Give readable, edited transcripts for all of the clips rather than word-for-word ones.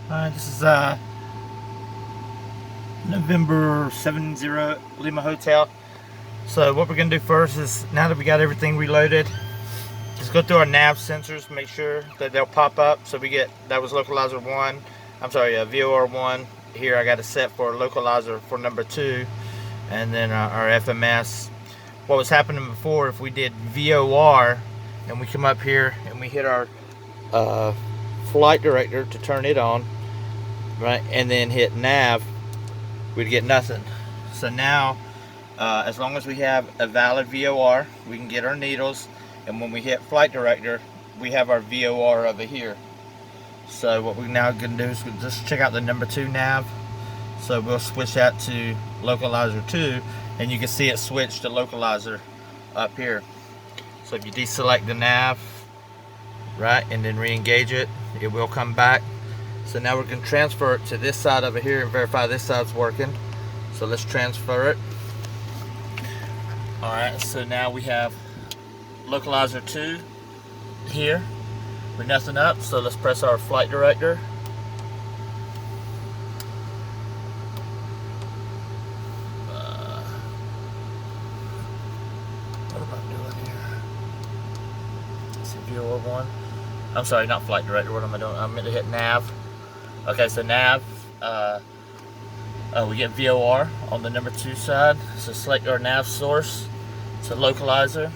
Alright, this is November 70 Lima Hotel. So what we're going to do first is, now that we got everything reloaded, just go through our nav sensors, make sure that they'll pop up. So we get, that was localizer 1, I'm sorry, VOR 1. Here I got it set for localizer for number 2, and then our FMS. What was happening before, if we did VOR and we come up here and we hit our flight director to turn it on, right, and then hit nav, we'd get nothing. So now, as long as we have a valid VOR, we can get our needles, and when we hit flight director, we have our VOR over here. So what we're now going to do is just check out the number 2 nav. So we'll switch that to localizer 2, and you can see it switched to localizer up here. So if you deselect the nav, right, and then re-engage it, it will come back. So now we're going to transfer it to this side over here and verify this side's working. So let's transfer it. Alright, so now we have localizer 2 here with nothing up. So let's press our flight director. What am I doing here? Let's see, VOR 1. I'm sorry, not flight director. What am I doing? I'm meant to hit nav. Okay, so nav, we get VOR on the number 2 side. So select our nav source. It's a localizer.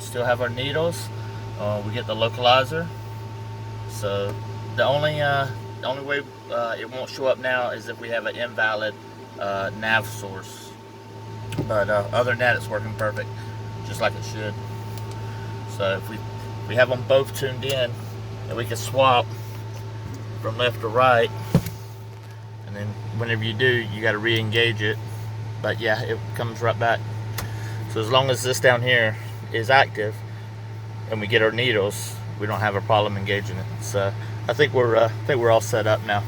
Still have our needles. We get the localizer. So the only way it won't show up now is if we have an invalid nav source. But other than that, it's working perfect, just like it should. So if we have them both tuned in, and we can swap from left to right, and then whenever you do, you got to re-engage it. But yeah, it comes right back. So as long as this down here is active and we get our needles, we don't have a problem engaging it. So I think we're all set up now.